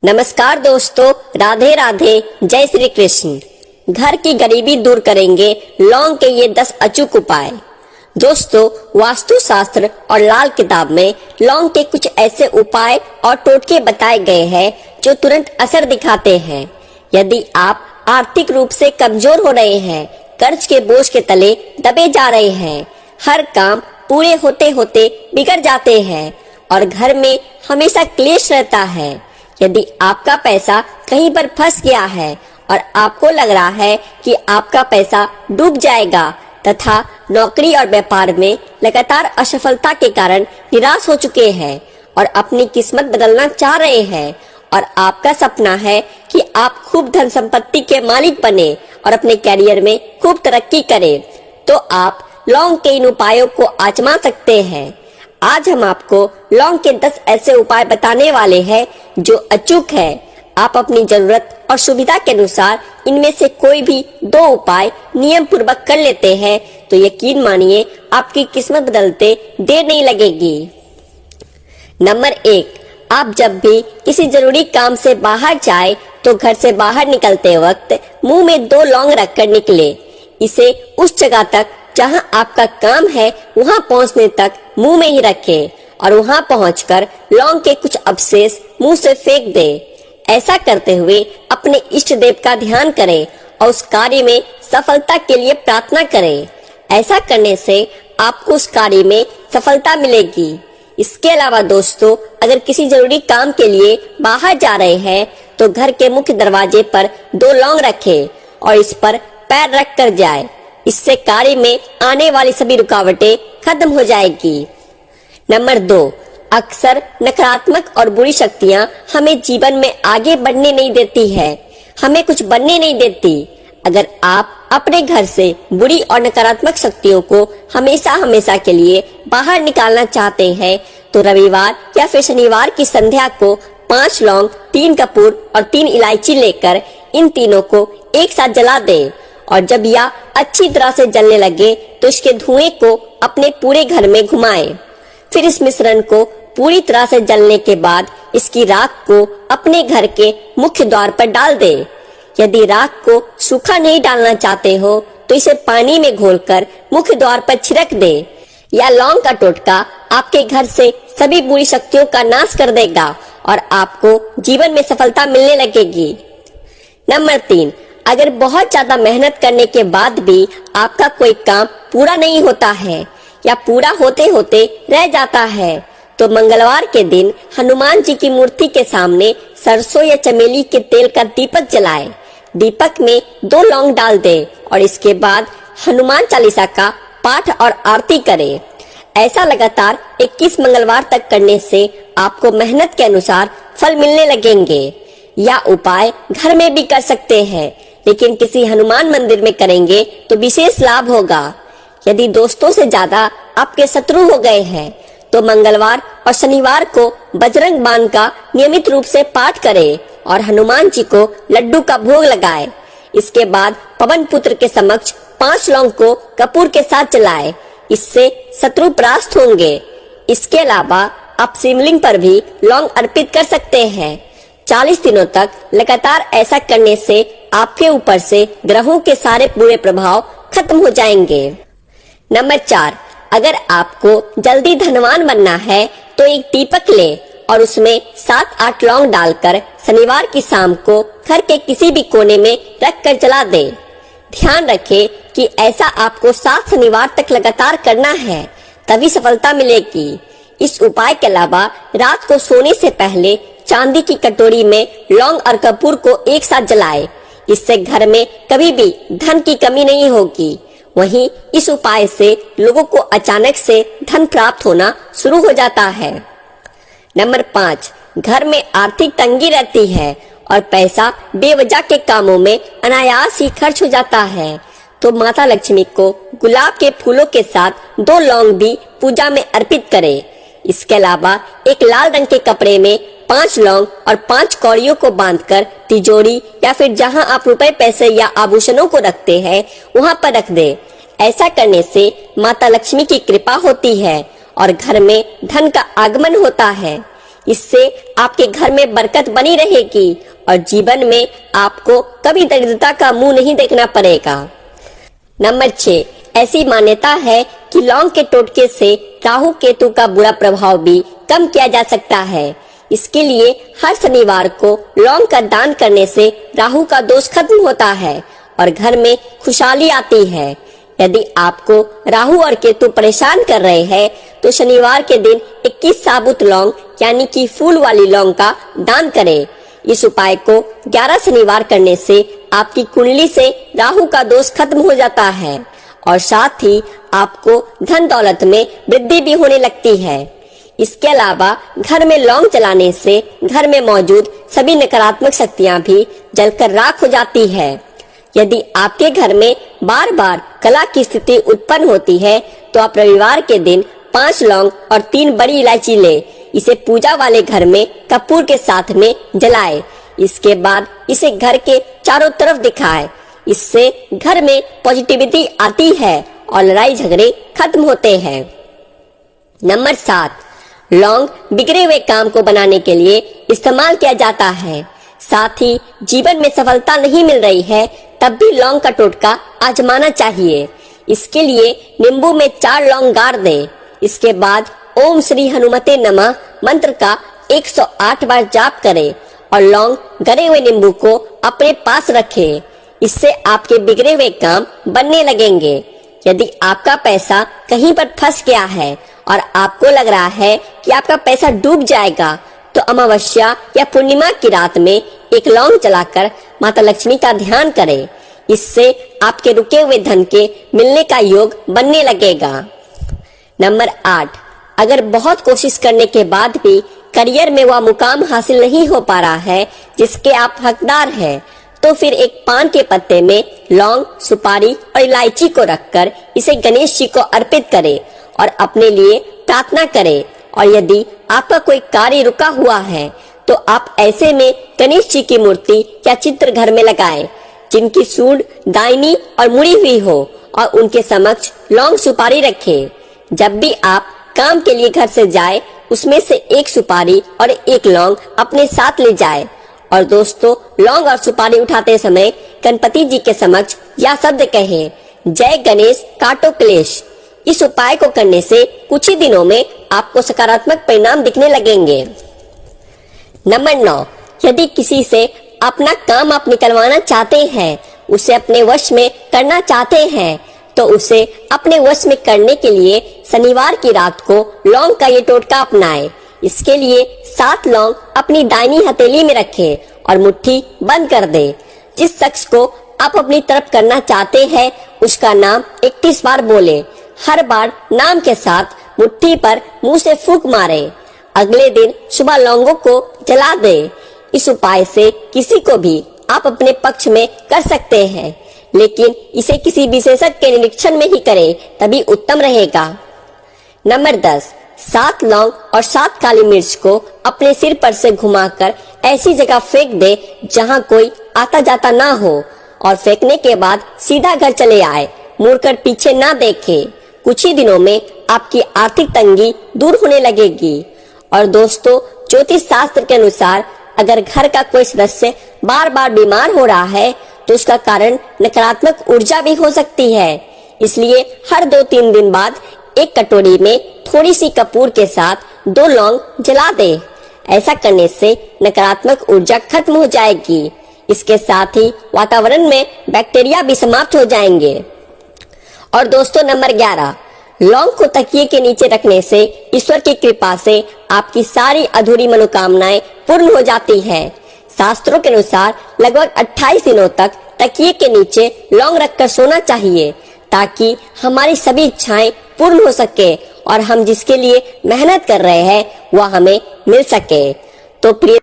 नमस्कार दोस्तों, राधे राधे, जय श्री कृष्ण। घर की गरीबी दूर करेंगे लौंग के ये 10 अचूक उपाय। दोस्तों, वास्तु शास्त्र और लाल किताब में लौंग के कुछ ऐसे उपाय और टोटके बताए गए हैं जो तुरंत असर दिखाते हैं। यदि आप आर्थिक रूप से कमजोर हो रहे हैं, कर्ज के बोझ के तले दबे जा रहे हैं, हर काम पूरे होते होते बिगड़ जाते हैं और घर में हमेशा क्लेश रहता है, यदि आपका पैसा कहीं पर फंस गया है और आपको लग रहा है कि आपका पैसा डूब जाएगा तथा नौकरी और व्यापार में लगातार असफलता के कारण निराश हो चुके हैं और अपनी किस्मत बदलना चाह रहे हैं और आपका सपना है कि आप खूब धन संपत्ति के मालिक बने और अपने कैरियर में खूब तरक्की करें, तो आप लौंग के इन उपायों को आजमा सकते हैं। आज हम आपको लौंग के 10 ऐसे उपाय बताने वाले हैं जो अचूक है। आप अपनी जरूरत और सुविधा के अनुसार इनमें से कोई भी 2 उपाय नियम पूर्वक कर लेते हैं तो यकीन मानिए आपकी किस्मत बदलते देर नहीं लगेगी। नंबर 1, आप जब भी किसी जरूरी काम से बाहर जाए तो घर से बाहर निकलते वक्त मुंह में 2 लौंग रखकर निकले। इसे उस जगह तक जहां आपका काम है वहां पहुंचने तक मुंह में ही रखें और वहां पहुंचकर लौंग के कुछ अवशेष मुंह से फेंक दे। ऐसा करते हुए अपने इष्ट देव का ध्यान करें और उस कार्य में सफलता के लिए प्रार्थना करें। ऐसा करने से आपको उस कार्य में सफलता मिलेगी। इसके अलावा दोस्तों, अगर किसी जरूरी काम के लिए बाहर जा रहे हैं तो घर के मुख्य दरवाजे पर 2 लौंग रखें और इस पर पैर रख कर जाए। इससे कार्य में आने वाली सभी रुकावटें खत्म हो जाएगी। नंबर 2, अक्सर नकारात्मक और बुरी शक्तियां हमें जीवन में आगे बढ़ने नहीं देती है, हमें कुछ बनने नहीं देती। अगर आप अपने घर से बुरी और नकारात्मक शक्तियों को हमेशा हमेशा के लिए बाहर निकालना चाहते हैं तो रविवार या फिर शनिवार की संध्या को 5 लौंग, 3 कपूर और 3 इलायची लेकर इन तीनों को एक साथ जला दें और जब यह अच्छी तरह से जलने लगे तो इसके धुएं को अपने पूरे घर में घुमाएं। फिर इस मिश्रण को पूरी तरह से जलने के बाद इसकी राख को अपने घर के मुख्य द्वार पर डाल दें। यदि राख को सूखा नहीं डालना चाहते हो तो इसे पानी में घोलकर मुख्य द्वार पर छिड़क दें। यह लौंग का टोटका आपके घर से सभी बुरी शक्तियों का नाश कर देगा और आपको जीवन में सफलता मिलने लगेगी। नंबर 3, अगर बहुत ज्यादा मेहनत करने के बाद भी आपका कोई काम पूरा नहीं होता है या पूरा होते होते रह जाता है तो मंगलवार के दिन हनुमान जी की मूर्ति के सामने सरसों या चमेली के तेल का दीपक जलाएं। दीपक में 2 लौंग डाल दें और इसके बाद हनुमान चालीसा का पाठ और आरती करें। ऐसा लगातार 21 मंगलवार तक करने से आपको मेहनत के अनुसार फल मिलने लगेंगे। यह उपाय घर में भी कर सकते हैं, लेकिन किसी हनुमान मंदिर में करेंगे तो विशेष लाभ होगा। यदि दोस्तों से ज्यादा आपके शत्रु हो गए हैं तो मंगलवार और शनिवार को बजरंग बाण का नियमित रूप से पाठ करें और हनुमान जी को लड्डू का भोग लगाएं। इसके बाद पवन पुत्र के समक्ष 5 लौंग को कपूर के साथ जलाएं। इससे शत्रु परास्त होंगे। इसके अलावा आप शिवलिंग पर भी लौंग अर्पित कर सकते हैं। 40 दिनों तक लगातार ऐसा करने से आपके ऊपर से ग्रहों के सारे बुरे प्रभाव खत्म हो जाएंगे। नंबर 4, अगर आपको जल्दी धनवान बनना है तो एक दीपक ले और उसमें 7-8 लौंग डालकर शनिवार की शाम को घर के किसी भी कोने में रख कर जला दे। ध्यान रखें कि ऐसा आपको 7 शनिवार तक लगातार करना है, तभी सफलता मिलेगी। इस उपाय के अलावा रात को सोने से पहले चांदी की कटोरी में लौंग और कपूर को एक साथ जलाएं। इससे घर में कभी भी धन की कमी नहीं होगी। वहीं इस उपाय से लोगों को अचानक से धन प्राप्त होना शुरू हो जाता है। नंबर 5, घर में आर्थिक तंगी रहती है और पैसा बेवजह के कामों में अनायास ही खर्च हो जाता है तो माता लक्ष्मी को गुलाब के फूलों के साथ 2 लौंग भी पूजा में अर्पित करें। इसके अलावा एक लाल रंग के कपड़े में 5 लौंग और 5 कौड़ियों को बांधकर तिजोरी या फिर जहां आप रुपए, पैसे या आभूषणों को रखते हैं वहां पर रख दें। ऐसा करने से माता लक्ष्मी की कृपा होती है और घर में धन का आगमन होता है। इससे आपके घर में बरकत बनी रहेगी और जीवन में आपको कभी दरिद्रता का मुंह नहीं देखना पड़ेगा। नंबर 6, ऐसी मान्यता है कि लौंग के टोटके से राहु केतु का बुरा प्रभाव भी कम किया जा सकता है। इसके लिए हर शनिवार को लौंग का दान करने से राहु का दोष खत्म होता है और घर में खुशहाली आती है। यदि आपको राहु और केतु परेशान कर रहे हैं तो शनिवार के दिन 21 साबुत लौंग यानी कि फूल वाली लौंग का दान करें। इस उपाय को 11 शनिवार करने से आपकी कुंडली से राहु का दोष खत्म हो जाता है और साथ ही आपको धन दौलत में वृद्धि भी होने लगती है। इसके अलावा घर में लौंग जलाने से घर में मौजूद सभी नकारात्मक शक्तियां भी जलकर राख हो जाती है। यदि आपके घर में बार बार कलह की स्थिति उत्पन्न होती है तो आप रविवार के दिन 5 लौंग और 3 बड़ी इलायची ले इसे पूजा वाले घर में कपूर के साथ में जलाए। इसके बाद इसे घर के चारों तरफ दिखाए। इससे घर में पॉजिटिविटी आती है और लड़ाई झगड़े खत्म होते हैं। नंबर 7, लौंग बिगड़े हुए काम को बनाने के लिए इस्तेमाल किया जाता है। साथ ही जीवन में सफलता नहीं मिल रही है तब भी लौंग का टोटका आजमाना चाहिए। इसके लिए नींबू में 4 लौंग गाड़ दें। इसके बाद ओम श्री हनुमते नमः मंत्र का 108 बार जाप करें और लौंग गले हुए नींबू को अपने पास रखें। इससे आपके बिगड़े हुए काम बनने लगेंगे। यदि आपका पैसा कहीं पर फंस गया है और आपको लग रहा है कि आपका पैसा डूब जाएगा तो अमावस्या या पूर्णिमा की रात में एक लौंग जलाकर माता लक्ष्मी का ध्यान करें। इससे आपके रुके हुए धन के मिलने का योग बनने लगेगा। नंबर 8, अगर बहुत कोशिश करने के बाद भी करियर में वह मुकाम हासिल नहीं हो पा रहा है जिसके आप हकदार हैं तो फिर एक पान के पत्ते में लौंग, सुपारी और इलायची को रखकर इसे गणेश जी को अर्पित करें और अपने लिए प्रार्थना करें। और यदि आपका कोई कार्य रुका हुआ है तो आप ऐसे में गणेश जी की मूर्ति या चित्र घर में लगाएं जिनकी सूंड दाहिनी और मुड़ी हुई हो और उनके समक्ष लौंग सुपारी रखें। जब भी आप काम के लिए घर से जाए उसमें से एक सुपारी और एक लौंग अपने साथ ले जाए। और दोस्तों, लौंग और सुपारी उठाते समय गणपति जी के समक्ष यह शब्द कहें, जय गणेश काटो क्लेश। इस उपाय को करने से कुछ ही दिनों में आपको सकारात्मक परिणाम दिखने लगेंगे। नंबर 9, यदि किसी से अपना काम आप निकलवाना चाहते हैं, उसे अपने वश में करना चाहते हैं तो उसे अपने वश में करने के लिए शनिवार की रात को लौंग का ये टोटका अपनाएं। इसके लिए 7 लौंग अपनी दाहिनी हथेली में रखें और मुट्ठी बंद कर दें। जिस शख्स को आप अपनी तरफ करना चाहते हैं उसका नाम 31 बार बोले। हर बार नाम के साथ मुट्ठी पर मुंह से फूंक मारे। अगले दिन सुबह लौंगों को जला दें। इस उपाय से किसी को भी आप अपने पक्ष में कर सकते हैं, लेकिन इसे किसी विशेषज्ञ के निरीक्षण में ही करें, तभी उत्तम रहेगा। नंबर 10, 7 लौंग और 7 काली मिर्च को अपने सिर पर से घुमाकर ऐसी जगह फेंक दे जहां कोई आता जाता ना हो और फेंकने के बाद सीधा घर चले आए, मुड़कर पीछे ना देखे। कुछ ही दिनों में आपकी आर्थिक तंगी दूर होने लगेगी। और दोस्तों, ज्योतिष शास्त्र के अनुसार अगर घर का कोई सदस्य बार बार बीमार हो रहा है तो उसका कारण नकारात्मक ऊर्जा भी हो सकती है। इसलिए हर 2-3 दिन बाद एक कटोरी में थोड़ी सी कपूर के साथ 2 लौंग जला दे। ऐसा करने से नकारात्मक ऊर्जा खत्म हो जाएगी। इसके साथ ही वातावरण में बैक्टीरिया भी समाप्त हो जाएंगे। और दोस्तों, नंबर 11, लौंग को तकिए के नीचे रखने से ईश्वर की कृपा से आपकी सारी अधूरी मनोकामनाएं पूर्ण हो जाती है। शास्त्रों के अनुसार लगभग 28 दिनों तक तकिए के नीचे लौंग रखकर सोना चाहिए ताकि हमारी सभी इच्छाएं पूर्ण हो सके और हम जिसके लिए मेहनत कर रहे हैं वह हमें मिल सके। तो प्रिय